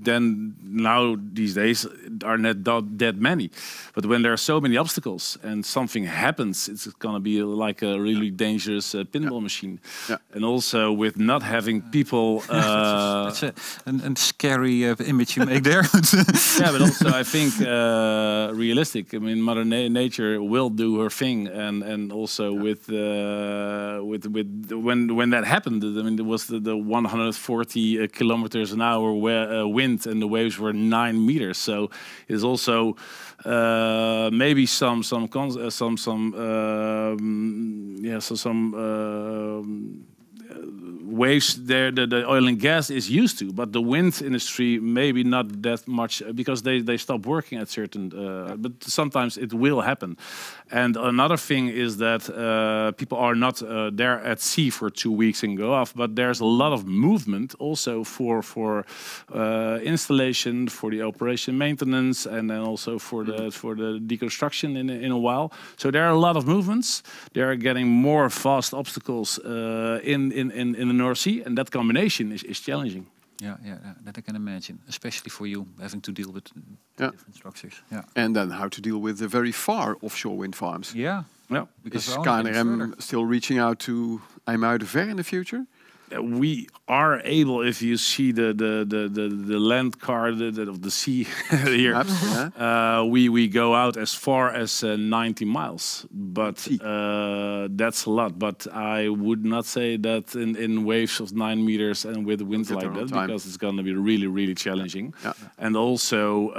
[SPEAKER 2] then now these days are not that many. But when there are so many obstacles and something happens, it's going to be like a really dangerous pinball machine. And also with not having people...
[SPEAKER 5] That's a scary image you make there.
[SPEAKER 2] Yeah, but also I think realistic. I mean, Mother Nature will do her thing, and also with when that happened, I mean, there was the 140 kilometers an hour wind, and the waves were 9 meters. So it's also maybe some waves there the oil and gas is used to, but the wind industry maybe not that much, because they stop working at certain but sometimes it will happen. And another thing is that people are not there at sea for 2 weeks and go off, but there's a lot of movement also for installation, for the operation maintenance, and then also for the deconstruction in a while. So there are a lot of movements. They are getting more fast obstacles in the North Sea, and that combination is challenging.
[SPEAKER 5] Yeah, that I can imagine, especially for you having to deal with different structures. Yeah,
[SPEAKER 4] and then how to deal with the very far offshore wind farms.
[SPEAKER 5] Yeah.
[SPEAKER 4] Is KNRM still reaching out to IJmuiden in the future?
[SPEAKER 2] We are able, if you see the land card of the sea here, we go out as far as 90 miles, but that's a lot. But I would not say that in waves of 9 meters and with winds like that, because it's going to be really, really challenging. And also,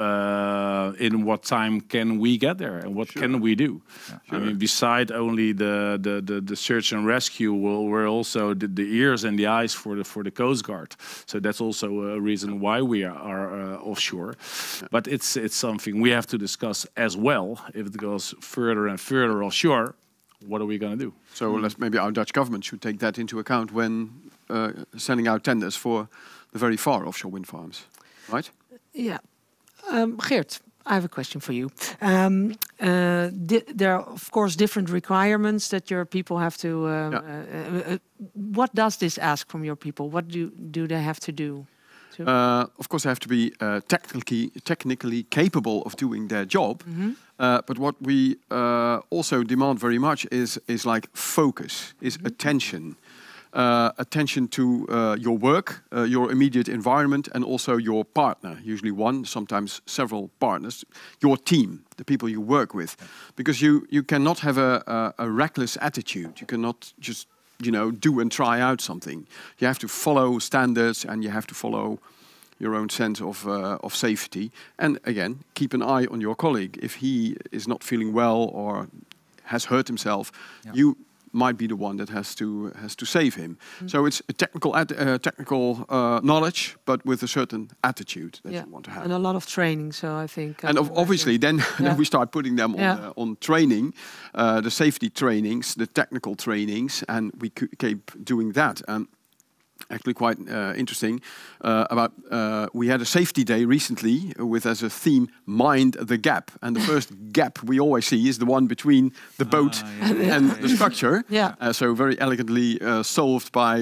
[SPEAKER 2] in what time can we get there, and what can we do? I mean, beside only the search and rescue, we're also the ears and the eyes for the Coast Guard. So that's also a reason why we are offshore. But it's something we have to discuss as well. If it goes further and further offshore, what are we going to do?
[SPEAKER 4] So maybe our Dutch government should take that into account when sending out tenders for the very far offshore wind farms, right?
[SPEAKER 1] Yeah. Geert, I have a question for you. There are, of course, different requirements that your people have to... what does this ask from your people? What do they have to do?
[SPEAKER 4] Of course, they have to be technically capable of doing their job. But what we also demand very much is like focus, is attention. Attention to your work, your immediate environment, and also your partner, usually one, sometimes several partners, your team, the people you work with. Because you cannot have a reckless attitude. You cannot just, do and try out something. You have to follow standards, and you have to follow your own sense of safety. And again, keep an eye on your colleague. If he is not feeling well or has hurt himself, you might be the one that has to save him. So it's a technical knowledge, but with a certain attitude that you want to have.
[SPEAKER 1] And a lot of training, so I think...
[SPEAKER 4] And obviously then we start putting them on training, the safety trainings, the technical trainings, and we keep doing that. actually quite interesting. We had a safety day recently with as a theme, mind the gap. And the first gap we always see is the one between the boat and the structure. So very elegantly solved by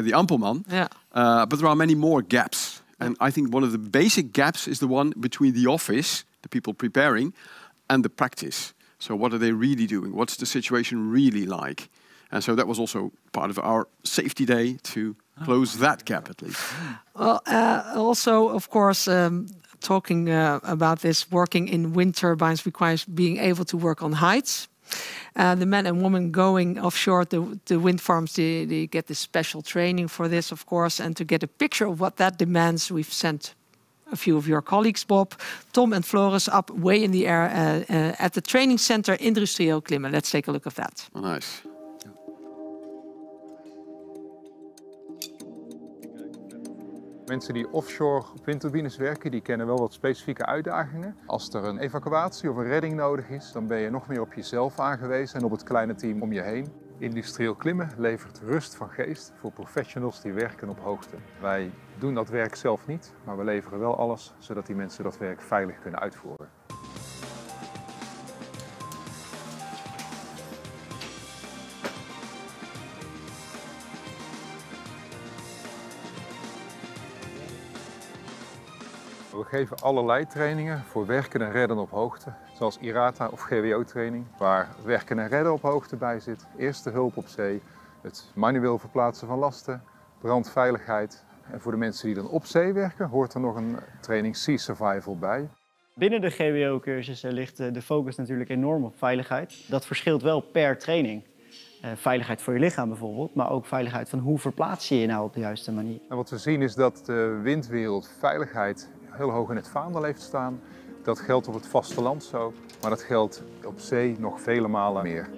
[SPEAKER 4] the Ampelmann. But there are many more gaps. And I think one of the basic gaps is the one between the office, the people preparing, and the practice. So what are they really doing? What's the situation really like? And so that was also part of our safety day to close that gap at least.
[SPEAKER 1] Well, also, of course, talking about this, working in wind turbines requires being able to work on heights. The men and women going offshore the wind farms, they get this special training for this, of course. And to get a picture of what that demands, we've sent a few of your colleagues, Bob, Tom and Floris, up way in the air at the training center Industrieel Klimmen. Let's take a look at that.
[SPEAKER 4] Oh, nice.
[SPEAKER 11] Mensen die offshore op windturbines werken, die kennen wel wat specifieke uitdagingen. Als er een evacuatie of een redding nodig is, dan ben je nog meer op jezelf aangewezen en op het kleine team om je heen. Industrieel klimmen levert rust van geest voor professionals die werken op hoogte. Wij doen dat werk zelf niet, maar we leveren wel alles zodat die mensen dat werk veilig kunnen uitvoeren. We geven allerlei trainingen voor werken en redden op hoogte, zoals IRATA of GWO-training, waar werken en redden op hoogte bij zit, eerste hulp op zee, het manueel verplaatsen van lasten, brandveiligheid. En voor de mensen die dan op zee werken, hoort er nog een training Sea Survival bij.
[SPEAKER 12] Binnen de GWO-cursussen ligt de focus natuurlijk enorm op veiligheid. Dat verschilt wel per training. Veiligheid voor je lichaam bijvoorbeeld, maar ook veiligheid van hoe verplaats je je nou op de juiste manier.
[SPEAKER 11] En wat we zien is dat de windwereld veiligheid heel hoog in het vaandel heeft staan. Dat geldt op het vasteland zo, maar dat geldt op zee nog vele malen meer.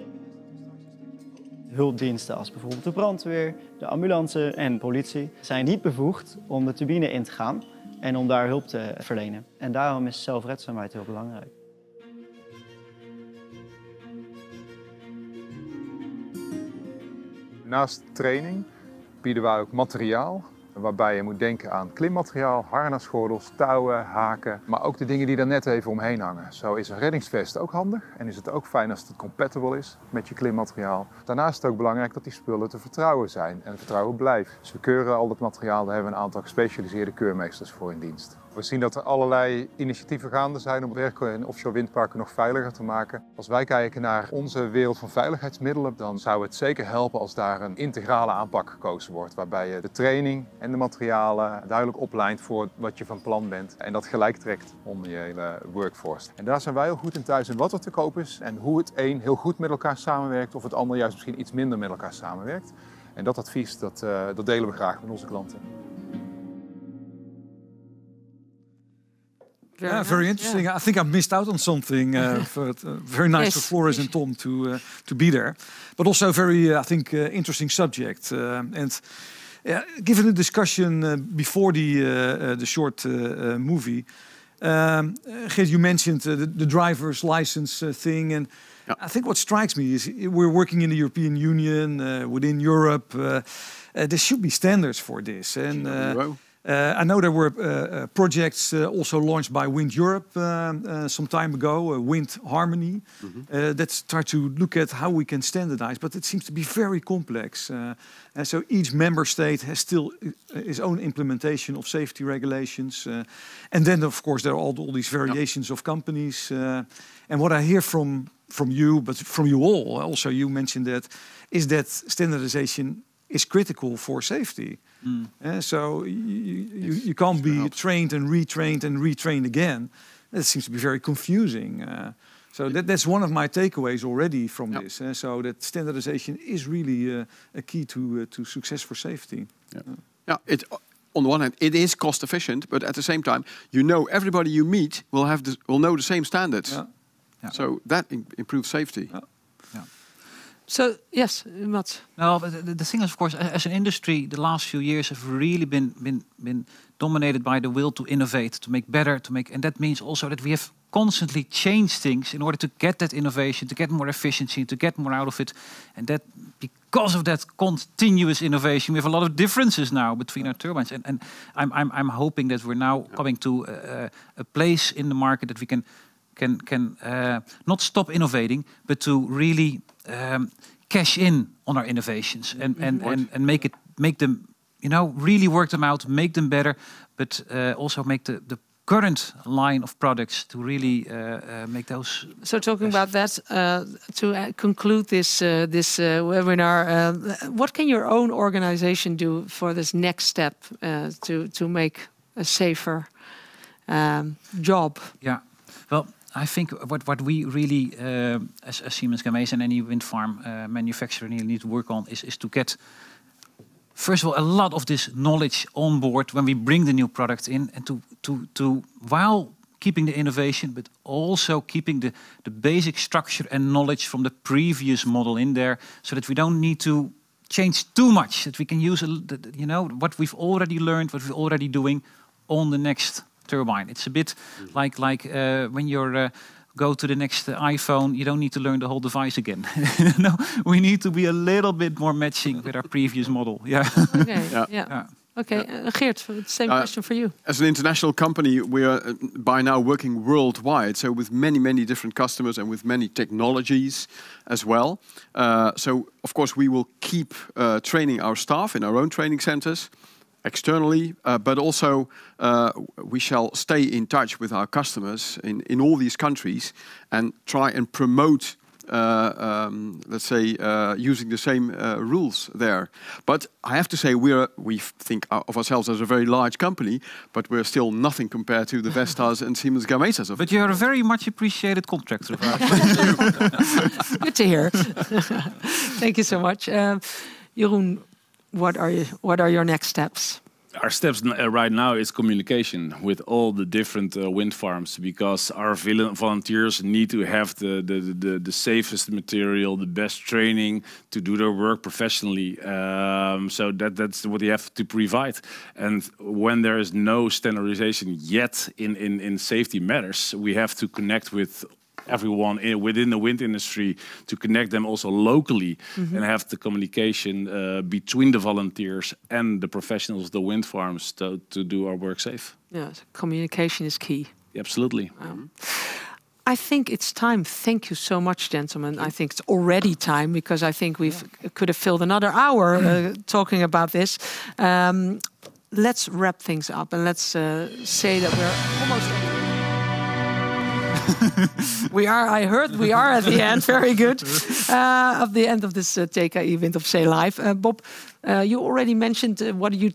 [SPEAKER 12] Hulpdiensten als bijvoorbeeld de brandweer, de ambulance en politie zijn niet bevoegd om de turbine in te gaan en om daar hulp te verlenen. En daarom is zelfredzaamheid heel belangrijk.
[SPEAKER 11] Naast training bieden wij ook materiaal, waarbij je moet denken aan klimmateriaal, harnasgordels, touwen, haken, maar ook de dingen die er net even omheen hangen. Zo is een reddingsvest ook handig en is het ook fijn als het compatible is met je klimmateriaal. Daarnaast is het ook belangrijk dat die spullen te vertrouwen zijn en vertrouwen blijven. Dus we keuren al dat materiaal, daar hebben we een aantal gespecialiseerde keurmeesters voor in dienst. We zien dat er allerlei initiatieven gaande zijn om werken in offshore windparken nog veiliger te maken. Als wij kijken naar onze wereld van veiligheidsmiddelen, dan zou het zeker helpen als daar een integrale aanpak gekozen wordt. Waarbij je de training en de materialen duidelijk oplijnt voor wat je van plan bent. En dat gelijk trekt onder je hele workforce. En daar zijn wij heel goed in thuis in wat er te koop is en hoe het een heel goed met elkaar samenwerkt of het ander juist misschien iets minder met elkaar samenwerkt. En dat advies dat delen we graag met onze klanten.
[SPEAKER 3] Very interesting. I think I missed out on something. Very nice for Floris and Tom to be there, but also very, I think, interesting subject. And given the discussion before the short movie, Geert, you mentioned the driver's license thing, and I think what strikes me is we're working in the European Union, within Europe. There should be standards for this, and. I know there were projects also launched by Wind Europe some time ago, Wind Harmony, that try to look at how we can standardize, but it seems to be very complex. And so each member state has still its own implementation of safety regulations. And then, of course, there are all these variations of companies. And what I hear from you, but from you all, also you mentioned that, is that standardization is critical for safety. So you can't be trained and retrained again. That seems to be very confusing. So that's one of my takeaways already from this. So that standardization is really a key to success for safety.
[SPEAKER 4] It, on the one hand, it is cost efficient, but at the same time, you know, everybody you meet will know the same standards. So that improves safety.
[SPEAKER 1] So yes, Mats.
[SPEAKER 5] No, but the thing is, of course, as an industry, the last few years have really been dominated by the will to innovate, to make better, and that means also that we have constantly changed things in order to get that innovation, to get more efficiency, to get more out of it, and that because of that continuous innovation, we have a lot of differences now between our turbines, and I'm hoping that we're now coming to a place in the market that we can not stop innovating, but to really cash in on our innovations and make them, really work them out, make them better, but also make the current line of products to really make those.
[SPEAKER 1] So talking about that, to conclude this webinar, what can your own organization do for this next step to make a safer job?
[SPEAKER 5] Yeah, well, I think what we really, as Siemens Gamesa and any wind farm manufacturer need to work on is to get, first of all, a lot of this knowledge on board when we bring the new product in, and to while keeping the innovation, but also keeping the basic structure and knowledge from the previous model in there, so that we don't need to change too much, that we can use what we've already learned, what we're already doing on the next turbine. It's a bit like when you're go to the next iPhone, you don't need to learn the whole device again. No, we need to be a little bit more matching with our previous model. Yeah.
[SPEAKER 1] Okay. Yeah. Okay, Geert, same question for you.
[SPEAKER 4] As an international company, we are by now working worldwide, so with many different customers and with many technologies as well. So, of course, we will keep training our staff in our own training centers, externally, but also we shall stay in touch with our customers in all these countries and try and promote, let's say, using the same rules there. But I have to say, we think of ourselves as a very large company, but we're still nothing compared to the Vestas and Siemens Gamesas.
[SPEAKER 5] But you're a very much appreciated contractor.
[SPEAKER 1] Good to hear. Thank you so much. Jeroen, what are your next steps?
[SPEAKER 2] Our steps right now is communication with all the different wind farms, because our volunteers need to have the safest material, the best training to do their work professionally. So that's what you have to provide. And when there is no standardization yet in safety matters, we have to connect with everyone within the wind industry, to connect them also locally, and have the communication between the volunteers and the professionals of the wind farms to do our work safe.
[SPEAKER 1] Yeah, so communication is key.
[SPEAKER 2] Absolutely.
[SPEAKER 1] I think it's time. Thank you so much, gentlemen. I think it's already time, because I think could have filled another hour talking about this. Let's wrap things up, and let's say that we're almost. We are at the end. Very good. Of the end of this TKI Wind of Zee Live. Bob, you already mentioned what you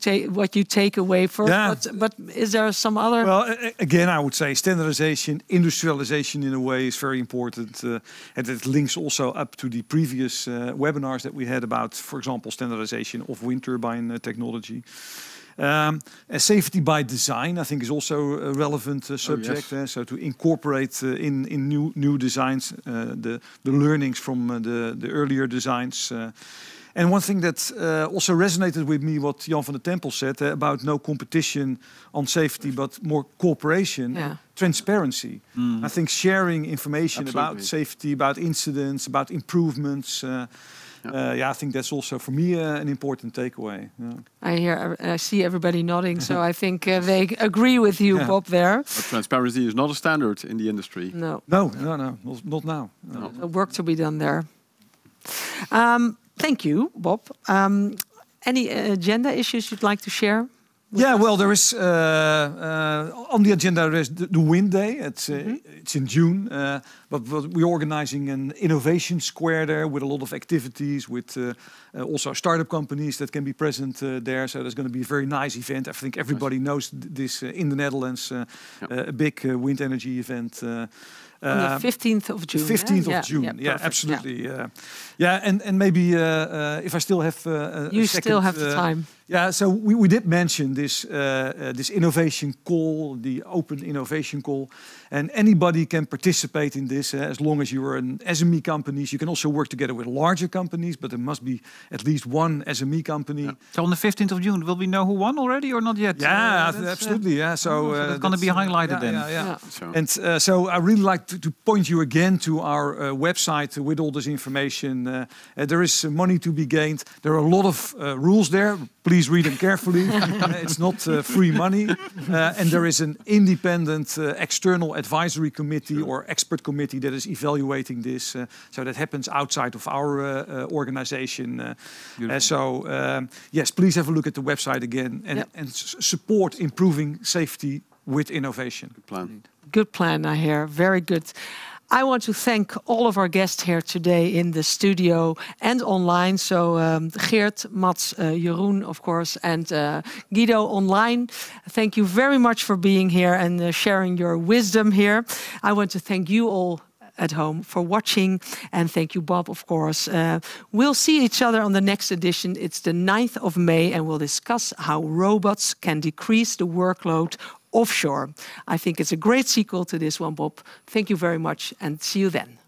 [SPEAKER 1] take away first. Yeah. But is there some other?
[SPEAKER 3] Well, again, I would say standardization, industrialization in a way is very important, and it links also up to the previous webinars that we had about, for example, standardization of wind turbine technology. Safety by design, I think, is also a relevant subject. Yes. So to incorporate in new designs the learnings from the earlier designs. And one thing that also resonated with me, what Jan van der Tempel said about no competition on safety, but more cooperation, transparency. I think sharing information about safety, about incidents, about improvements. I think that's also for me an important takeaway. Yeah.
[SPEAKER 1] I see everybody nodding, so I think they agree with you, Bob. There.
[SPEAKER 4] But transparency is not a standard in the industry.
[SPEAKER 1] No,
[SPEAKER 3] not now. No.
[SPEAKER 1] Work to be done there. Thank you, Bob. Any agenda issues you'd like to share?
[SPEAKER 3] Yeah, well, there is on the agenda there is the Wind Day. It's in June, but we're organizing an innovation square there with a lot of activities, with also startup companies that can be present there. So there's going to be a very nice event. I think everybody knows this in the Netherlands, a big wind energy event.
[SPEAKER 1] On the 15th of June.
[SPEAKER 3] 15th of June, yeah, absolutely. Yeah, and maybe if I still have
[SPEAKER 1] you
[SPEAKER 3] a second,
[SPEAKER 1] still have the time.
[SPEAKER 3] Yeah, so we did mention this this innovation call, the open innovation call, and anybody can participate in this as long as you're an SME company. You can also work together with larger companies, but there must be at least one SME company. Yeah.
[SPEAKER 5] So on the 15th of June, will we know who won already or not yet?
[SPEAKER 3] Yeah, absolutely. Yeah, so
[SPEAKER 5] that's going to be highlighted then.
[SPEAKER 3] Yeah. And so I really like to point you again to our website with all this information. There is money to be gained. There are a lot of rules there. Please read them carefully. It's not free money. And there is an independent external advisory committee or expert committee that is evaluating this. So that happens outside of our organization. Yes, please have a look at the website again and support improving safety with innovation.
[SPEAKER 4] Good plan.
[SPEAKER 1] Good plan, I hear. Very good. I want to thank all of our guests here today in the studio and online. So Geert, Mats, Jeroen, of course, and Guido online. Thank you very much for being here and sharing your wisdom here. I want to thank you all at home for watching, and thank you, Bob, of course. We'll see each other on the next edition. It's the 9th of May, and we'll discuss how robots can decrease the workload offshore. I think it's a great sequel to this one, Bob. Thank you very much, and see you then.